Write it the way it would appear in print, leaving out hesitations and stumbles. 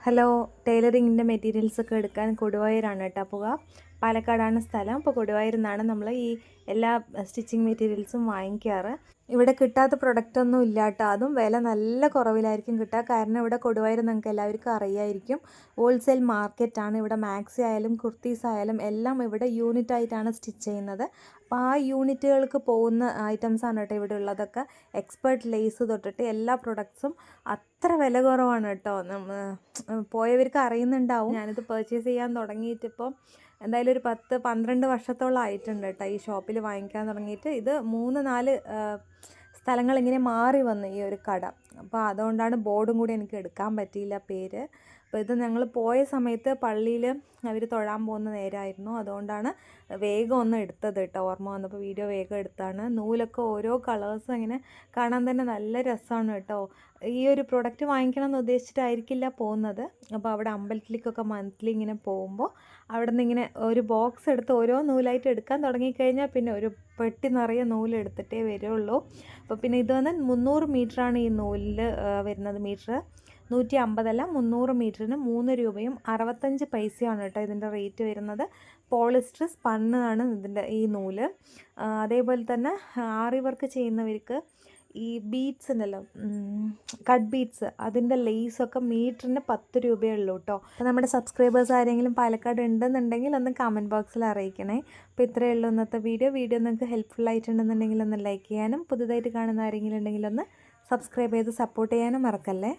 Hello, ടൈലറിങ്ങിൻ്റെ മെറ്റീരിയൽസൊക്കെ എടുക്കാൻ കൊടുവായൂരാണ് കേട്ടോ പോവുക. പാലക്കാടാണ് സ്ഥലം. അപ്പോൾ കൊടുവായൂരിൽ നിന്നാണ് നമ്മൾ ഈ എല്ലാ സ്റ്റിച്ചിങ് മെറ്റീരിയൽസും വാങ്ങിക്കാറ്. ഇവിടെ കിട്ടാത്ത പ്രൊഡക്റ്റൊന്നും ഇല്ല കേട്ടോ. അതും വില നല്ല കുറവിലായിരിക്കും കിട്ടുക. കാരണം ഇവിടെ കൊടുവായൂർ നിങ്ങൾക്ക് എല്ലാവർക്കും അറിയായിരിക്കും, ഹോൾസെയിൽ മാർക്കറ്റാണ്. ഇവിടെ മാക്സി ആയാലും കുർത്തീസ് ആയാലും എല്ലാം ഇവിടെ യൂണിറ്റ് ആയിട്ടാണ് സ്റ്റിച്ച് ചെയ്യുന്നത്. അപ്പോൾ ആ യൂണിറ്റുകൾക്ക് പോകുന്ന ഐറ്റംസാണ് കേട്ടോ ഇവിടെ ഉള്ളതൊക്കെ. എക്സ്പേർട്ട് ലേസ് തൊട്ടിട്ട് എല്ലാ പ്രൊഡക്ട്സും അത്ര വില കുറവാണ് കേട്ടോ. പോയവർക്ക് അറിയുന്നുണ്ടാവും. ഞാനിത് പർച്ചേസ് ചെയ്യാൻ തുടങ്ങിയിട്ടിപ്പോൾ എന്തായാലും ഒരു 10-12 വർഷത്തോളം ആയിട്ടുണ്ട് കേട്ടോ ഈ ഷോപ്പിൽ വാങ്ങിക്കാൻ തുടങ്ങിയിട്ട്. ഇത് 3-4 സ്ഥലങ്ങളിങ്ങനെ മാറി വന്നു ഈ ഒരു കട. അപ്പോൾ അതുകൊണ്ടാണ് ബോർഡും കൂടി എനിക്ക് എടുക്കാൻ പറ്റിയില്ല പേര്. അപ്പോൾ ഇത് ഞങ്ങൾ പോയ സമയത്ത് പള്ളിയിൽ അവർ തൊഴാൻ പോകുന്ന നേരമായിരുന്നു. അതുകൊണ്ടാണ് വേഗം ഒന്ന് എടുത്തത് കേട്ടോ. ഓർമ്മ വന്നപ്പോൾ വീഡിയോ വേഗം എടുത്താണ്. നൂലൊക്കെ ഓരോ കളേഴ്സും ഇങ്ങനെ കാണാൻ തന്നെ നല്ല രസമാണ് കേട്ടോ. ഈ ഒരു പ്രൊഡക്റ്റ് വാങ്ങിക്കണം എന്ന് ഉദ്ദേശിച്ചിട്ടായിരിക്കില്ല പോകുന്നത്. അപ്പോൾ അവിടെ അമ്പലത്തിലേക്കൊക്കെ മന്ത്ലി ഇങ്ങനെ പോകുമ്പോൾ അവിടെ നിന്ന് ഇങ്ങനെ ഒരു ബോക്സ് എടുത്ത് ഓരോ നൂലായിട്ട് എടുക്കാൻ തുടങ്ങിക്കഴിഞ്ഞാൽ പിന്നെ ഒരു പെട്ടി നിറയെ നൂലെടുത്തിട്ടേ വരുള്ളൂ. അപ്പോൾ പിന്നെ ഇത് വന്ന് 300 മീറ്ററാണ് ഈ നൂലിൽ വരുന്നത്. മീറ്റർ 150 അല്ല, 300 മീറ്ററിന് 3 രൂപയും 65 പൈസയാണ് കേട്ടോ ഇതിൻ്റെ റേറ്റ് വരുന്നത്. പോളിസ്റ്റർ സ്പണ്ണാണ് ഇതിൻ്റെ ഈ നൂല്. അതേപോലെ തന്നെ ആറി വർക്ക് ചെയ്യുന്നവർക്ക് ഈ ബീഡ്സ് ഉണ്ടല്ലോ, കട്ട് ബീഡ്സ്, അതിൻ്റെ ലേസൊക്കെ മീറ്ററിന് 10 രൂപയേ ഉള്ളൂ കേട്ടോ. അപ്പോൾ നമ്മുടെ സബ്സ്ക്രൈബേഴ്സ് ആരെങ്കിലും പാലക്കാട് ഉണ്ടെന്നുണ്ടെങ്കിൽ ഒന്ന് കമൻറ്റ് ബോക്സിൽ അറിയിക്കണേ. അപ്പോൾ ഇത്രയേ ഉള്ളൂ ഇന്നത്തെ വീഡിയോ നിങ്ങൾക്ക് ഹെൽപ്ഫുൾ ആയിട്ടുണ്ടെന്നുണ്ടെങ്കിൽ ഒന്ന് ലൈക്ക് ചെയ്യാനും പുതുതായിട്ട് കാണുന്ന ആരെങ്കിലും ഉണ്ടെങ്കിൽ ഒന്ന് സബ്സ്ക്രൈബ് ചെയ്ത് സപ്പോർട്ട് ചെയ്യാനും മറക്കല്ലേ.